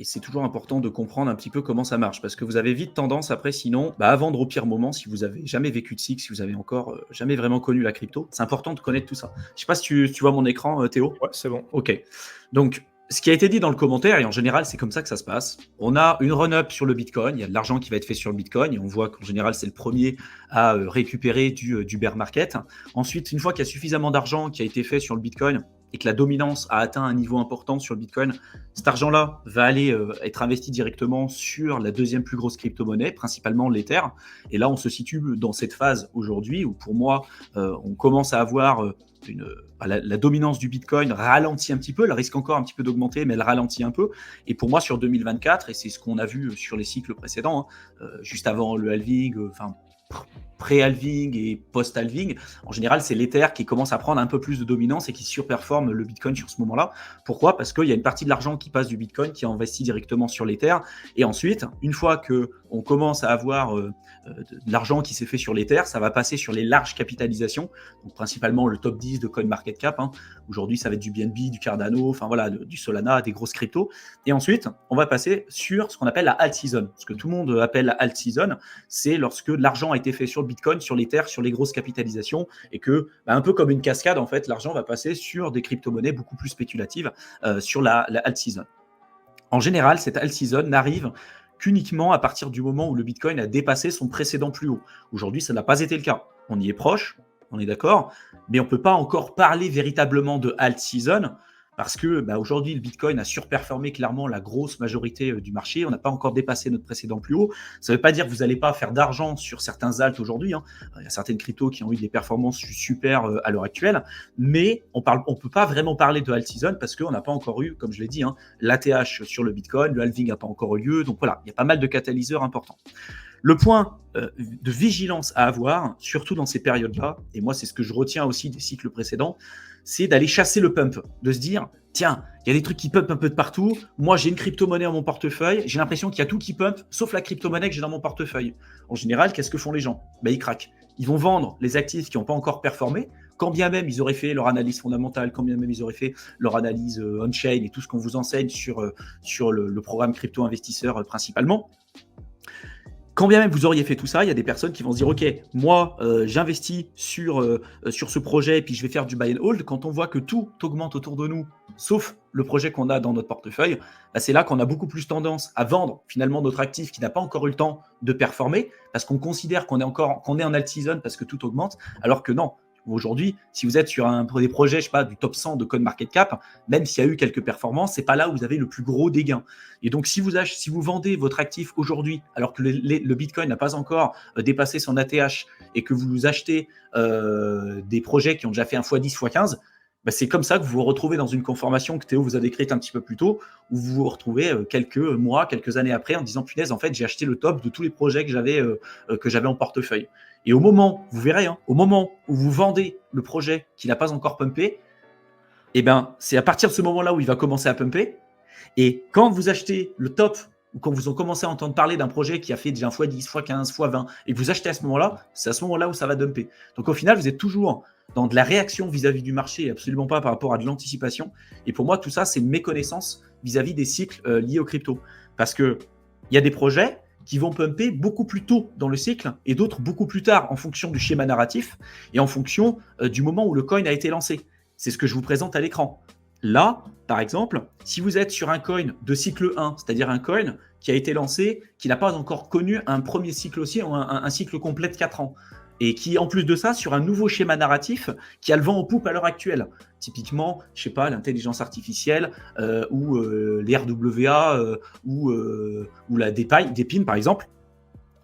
Et c'est toujours important de comprendre un petit peu comment ça marche, parce que vous avez vite tendance après sinon, à vendre au pire moment si vous avez jamais vécu de cycle, si vous avez encore, jamais vraiment connu la crypto. C'est important de connaître tout ça. Je sais pas si tu vois mon écran, Théo? Ouais, c'est bon. OK. Donc, ce qui a été dit dans le commentaire, et en général, c'est comme ça que ça se passe. On a une run-up sur le Bitcoin, il y a de l'argent qui va être fait sur le Bitcoin, et on voit qu'en général, c'est le premier à récupérer du bear market. Ensuite, une fois qu'il y a suffisamment d'argent qui a été fait sur le Bitcoin et que la dominance a atteint un niveau important sur le Bitcoin, cet argent-là va aller être investi directement sur la deuxième plus grosse crypto-monnaie, principalement l'Ether. Et là, on se situe dans cette phase aujourd'hui où, pour moi, on commence à avoir la dominance du Bitcoin ralentit un petit peu, elle risque encore un petit peu d'augmenter, mais elle ralentit un peu. Et pour moi, sur 2024, et c'est ce qu'on a vu sur les cycles précédents, juste avant le halving, pré-halving et post-halving, en général, c'est l'Ether qui commence à prendre un peu plus de dominance et qui surperforme le Bitcoin sur ce moment-là. Pourquoi ? Parce qu'il y a une partie de l'argent qui passe du Bitcoin qui est investi directement sur l'Ether. Et ensuite, une fois qu'on commence à avoir de l'argent qui s'est fait sur l'Ether, ça va passer sur les larges capitalisations, donc principalement le top 10 de CoinMarketCap. Aujourd'hui, ça va être du BNB, du Cardano, enfin voilà, du Solana, des grosses cryptos. Et ensuite, on va passer sur ce qu'on appelle la alt season. Ce que tout le monde appelle la alt season, c'est lorsque l'argent a été fait sur le Bitcoin, sur l'Ether, sur les grosses capitalisations, et que, un peu comme une cascade, en fait, l'argent va passer sur des crypto-monnaies beaucoup plus spéculatives sur la alt season. En général, cette alt season n'arrive qu'uniquement à partir du moment où le Bitcoin a dépassé son précédent plus haut. Aujourd'hui, ça n'a pas été le cas. On y est proche, on est d'accord, mais on ne peut pas encore parler véritablement de alt season parce que aujourd'hui, le Bitcoin a surperformé clairement la grosse majorité du marché. On n'a pas encore dépassé notre précédent plus haut. Ça ne veut pas dire que vous n'allez pas faire d'argent sur certains alts aujourd'hui. Il y a certaines cryptos qui ont eu des performances super à l'heure actuelle, mais on ne peut pas vraiment parler de alt season parce qu'on n'a pas encore eu, comme je l'ai dit, l'ATH sur le Bitcoin, le halving n'a pas encore eu lieu. Donc voilà, il y a pas mal de catalyseurs importants. Le point de vigilance à avoir, surtout dans ces périodes-là, et moi c'est ce que je retiens aussi des cycles précédents, c'est d'aller chasser le pump, de se dire, tiens, il y a des trucs qui pumpent un peu de partout, moi j'ai une crypto-monnaie dans mon portefeuille, j'ai l'impression qu'il y a tout qui pump, sauf la crypto-monnaie que j'ai dans mon portefeuille. En général, qu'est-ce que font les gens ? Ils craquent. Ils vont vendre les actifs qui n'ont pas encore performé, quand bien même ils auraient fait leur analyse fondamentale, quand bien même ils auraient fait leur analyse on-chain et tout ce qu'on vous enseigne sur le programme crypto-investisseur principalement. Quand bien même vous auriez fait tout ça, il y a des personnes qui vont se dire « Ok, moi, j'investis sur ce projet et puis je vais faire du buy and hold ». Quand on voit que tout augmente autour de nous, sauf le projet qu'on a dans notre portefeuille, c'est là qu'on a beaucoup plus tendance à vendre finalement notre actif qui n'a pas encore eu le temps de performer parce qu'on considère qu'on est en alt season parce que tout augmente, alors que non. Aujourd'hui, si vous êtes sur des projets, je sais pas, du top 100 de CoinMarketCap, même s'il y a eu quelques performances, c'est pas là où vous avez le plus gros des gains. Et donc, si vous vendez votre actif aujourd'hui, alors que le Bitcoin n'a pas encore dépassé son ATH et que vous achetez des projets qui ont déjà fait un x10, x15, c'est comme ça que vous vous retrouvez dans une conformation que Théo vous a décrite un petit peu plus tôt, où vous vous retrouvez quelques mois, quelques années après en disant « Punaise, en fait, j'ai acheté le top de tous les projets que j'avais en portefeuille ». Et au moment, vous verrez, au moment où vous vendez le projet qui n'a pas encore pumpé, c'est à partir de ce moment-là où il va commencer à pumper. Et quand vous achetez le top, ou quand vous en commencez à entendre parler d'un projet qui a fait déjà un x10, x15, x20, et que vous achetez à ce moment-là, c'est à ce moment-là où ça va dumper. Donc au final, vous êtes toujours dans de la réaction vis-à-vis du marché, et absolument pas par rapport à de l'anticipation. Et pour moi, tout ça, c'est une méconnaissance vis-à-vis des cycles liés aux cryptos. Parce qu'il y a des projets qui vont pumper beaucoup plus tôt dans le cycle et d'autres beaucoup plus tard en fonction du schéma narratif et en fonction du moment où le coin a été lancé. C'est ce que je vous présente à l'écran. Là, par exemple, si vous êtes sur un coin de cycle 1, c'est-à-dire un coin qui a été lancé, qui n'a pas encore connu un premier cycle aussi, un cycle complet de 4 ans, et qui, en plus de ça, sur un nouveau schéma narratif qui a le vent en poupe à l'heure actuelle. Typiquement, je sais pas, l'intelligence artificielle ou les RWA ou la DePIN, par exemple.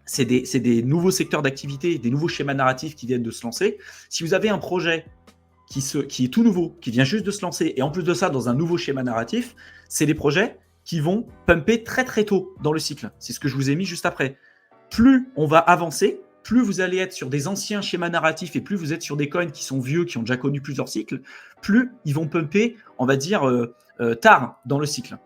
C'est des nouveaux secteurs d'activité, des nouveaux schémas narratifs qui viennent de se lancer. Si vous avez un projet qui est tout nouveau, qui vient juste de se lancer, et en plus de ça, dans un nouveau schéma narratif, c'est des projets qui vont pumper très très tôt dans le cycle. C'est ce que je vous ai mis juste après. Plus on va avancer, plus vous allez être sur des anciens schémas narratifs et plus vous êtes sur des coins qui sont vieux, qui ont déjà connu plusieurs cycles, plus ils vont pumper, on va dire, tard dans le cycle.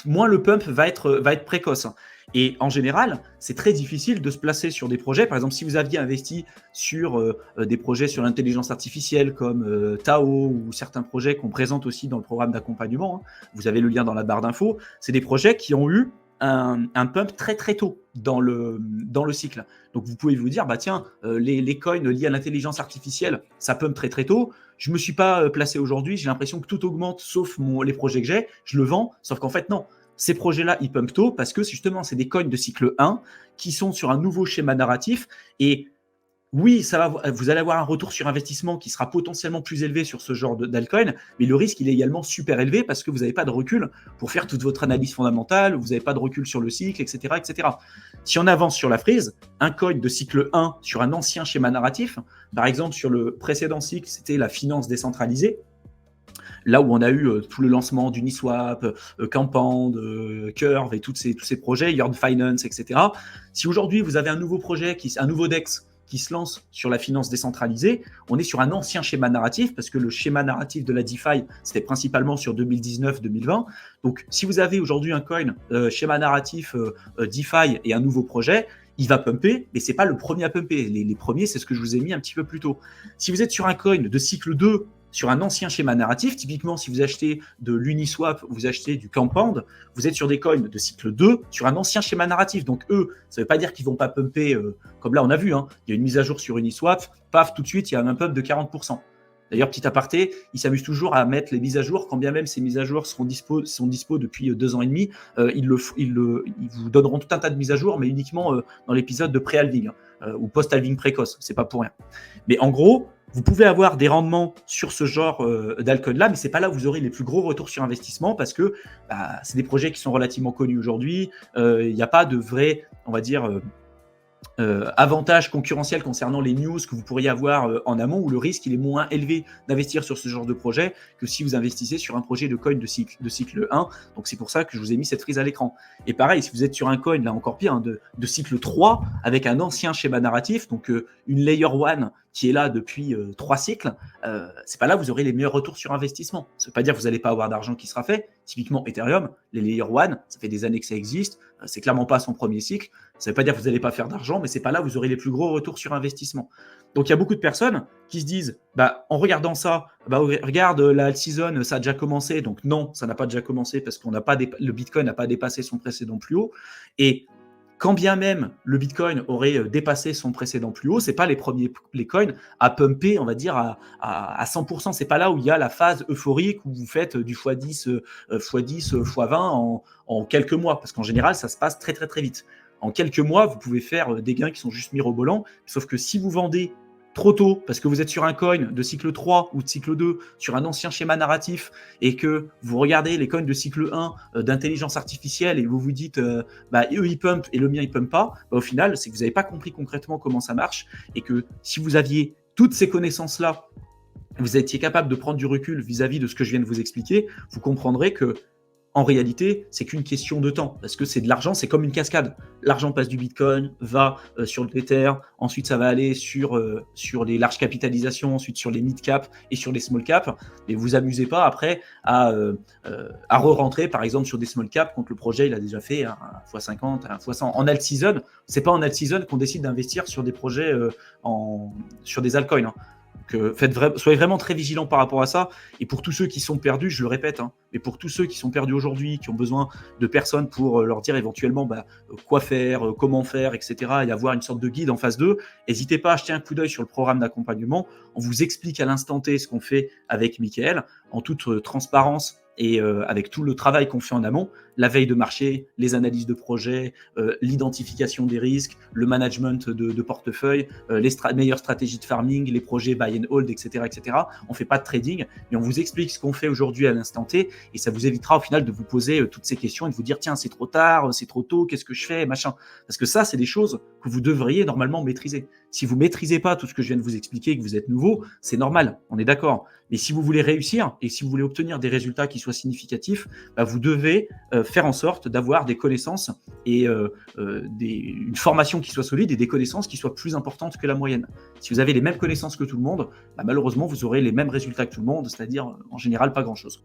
moins le pump va être précoce. Et en général, c'est très difficile de se placer sur des projets. Par exemple, si vous aviez investi sur des projets sur l'intelligence artificielle comme Tao ou certains projets qu'on présente aussi dans le programme d'accompagnement, hein, vous avez le lien dans la barre d'infos, c'est des projets qui ont eu un pump très très tôt dans le cycle. Donc vous pouvez vous dire, bah tiens, les coins liés à l'intelligence artificielle, ça pump très très tôt. Je ne me suis pas placé aujourd'hui, j'ai l'impression que tout augmente sauf les projets que j'ai, je le vends, sauf qu'en fait non. Ces projets-là, ils pumpent tôt parce que justement, c'est des coins de cycle 1 qui sont sur un nouveau schéma narratif. Et oui, vous allez avoir un retour sur investissement qui sera potentiellement plus élevé sur ce genre d'altcoin, mais le risque, il est également super élevé parce que vous n'avez pas de recul pour faire toute votre analyse fondamentale, vous n'avez pas de recul sur le cycle, etc., etc. Si on avance sur la frise, un coin de cycle 1 sur un ancien schéma narratif, par exemple sur le précédent cycle, c'était la finance décentralisée, là où on a eu tout le lancement d'Uniswap, Compound, Curve et tous ces projets, Yearn Finance, etc. Si aujourd'hui vous avez un nouveau projet, un nouveau DEX qui se lance sur la finance décentralisée, on est sur un ancien schéma narratif, parce que le schéma narratif de la DeFi, c'était principalement sur 2019-2020. Donc, si vous avez aujourd'hui un coin, schéma narratif DeFi et un nouveau projet, il va pumper, mais ce n'est pas le premier à pumper. Les premiers, c'est ce que je vous ai mis un petit peu plus tôt. Si vous êtes sur un coin de cycle 2, sur un ancien schéma narratif, typiquement si vous achetez de l'Uniswap, vous achetez du Compound, vous êtes sur des coins de cycle 2, sur un ancien schéma narratif. Donc eux, ça ne veut pas dire qu'ils ne vont pas pumper, comme là on a vu, hein, il y a une mise à jour sur Uniswap, paf, tout de suite, il y a un pump de 40%. D'ailleurs, petit aparté, ils s'amusent toujours à mettre les mises à jour, quand bien même ces mises à jour sont dispo depuis 2 ans et demi, ils vous donneront tout un tas de mises à jour, mais uniquement dans l'épisode de pré-halving ou post-halving précoce, c'est pas pour rien. Mais en gros, vous pouvez avoir des rendements sur ce genre d'alcool-là, mais ce n'est pas là où vous aurez les plus gros retours sur investissement parce que c'est des projets qui sont relativement connus aujourd'hui. Il n'y a pas de vrai, on va dire, avantage concurrentiel concernant les news que vous pourriez avoir en amont, où le risque il est moins élevé d'investir sur ce genre de projet que si vous investissez sur un projet de coin de cycle 1. Donc c'est pour ça que je vous ai mis cette frise à l'écran. Et pareil, si vous êtes sur un coin, là encore pire, hein, de cycle 3, avec un ancien schéma narratif, donc une layer 1 qui est là depuis 3 cycles, c'est pas là où vous aurez les meilleurs retours sur investissement. Ça veut pas dire que vous n'allez pas avoir d'argent qui sera fait. Typiquement Ethereum, les layer 1, ça fait des années que ça existe, c'est clairement pas son premier cycle. Ça ne veut pas dire que vous n'allez pas faire d'argent, mais ce n'est pas là où vous aurez les plus gros retours sur investissement. Donc il y a beaucoup de personnes qui se disent, en regardant ça, regarde, la alt season, ça a déjà commencé. Donc non, ça n'a pas déjà commencé parce qu'on n'a pas le Bitcoin n'a pas dépassé son précédent plus haut. Et quand bien même le Bitcoin aurait dépassé son précédent plus haut, ce n'est pas les premiers les coins à pumper, on va dire, à 100%. Ce n'est pas là où il y a la phase euphorique où vous faites du x10, x10, x20 en quelques mois. Parce qu'en général, ça se passe très, très, très vite. En quelques mois, vous pouvez faire des gains qui sont juste mirobolants. Sauf que si vous vendez trop tôt, parce que vous êtes sur un coin de cycle 3 ou de cycle 2, sur un ancien schéma narratif, et que vous regardez les coins de cycle 1 d'intelligence artificielle, et vous vous dites, eux, ils pumpent et le mien, ils pumpent pas, au final, c'est que vous n'avez pas compris concrètement comment ça marche, et que si vous aviez toutes ces connaissances-là, vous étiez capable de prendre du recul vis-à-vis de ce que je viens de vous expliquer, vous comprendrez que en réalité, c'est qu'une question de temps, parce que c'est de l'argent, c'est comme une cascade. L'argent passe du Bitcoin, va sur l'Ether, ensuite ça va aller sur les larges capitalisations, ensuite sur les mid-cap et sur les small-cap, et vous amusez pas après à re-rentrer par exemple sur des small-cap quand le projet il a déjà fait un x50, un x100. En alt-season, c'est pas en alt-season qu'on décide d'investir sur des projets sur des altcoins, hein. Soyez vraiment très vigilants par rapport à ça. Et pour tous ceux qui sont perdus, je le répète, hein, mais pour tous ceux qui sont perdus aujourd'hui, qui ont besoin de personnes pour leur dire éventuellement quoi faire, comment faire, etc., et avoir une sorte de guide en phase 2, n'hésitez pas à jeter un coup d'œil sur le programme d'accompagnement. On vous explique à l'instant T ce qu'on fait avec Mickaël, en toute transparence et avec tout le travail qu'on fait en amont, la veille de marché, les analyses de projet, l'identification des risques, le management de portefeuille, les meilleures stratégies de farming, les projets buy and hold, etc., etc. On ne fait pas de trading, mais on vous explique ce qu'on fait aujourd'hui à l'instant T, et ça vous évitera au final de vous poser toutes ces questions et de vous dire tiens, c'est trop tard, c'est trop tôt, qu'est-ce que je fais, machin. Parce que ça, c'est des choses que vous devriez normalement maîtriser. Si vous ne maîtrisez pas tout ce que je viens de vous expliquer, que vous êtes nouveau, c'est normal, on est d'accord. Mais si vous voulez réussir et si vous voulez obtenir des résultats qui soient significatifs, vous devez faire en sorte d'avoir des connaissances et une formation qui soit solide et des connaissances qui soient plus importantes que la moyenne. Si vous avez les mêmes connaissances que tout le monde, malheureusement, vous aurez les mêmes résultats que tout le monde, c'est-à-dire en général pas grand-chose.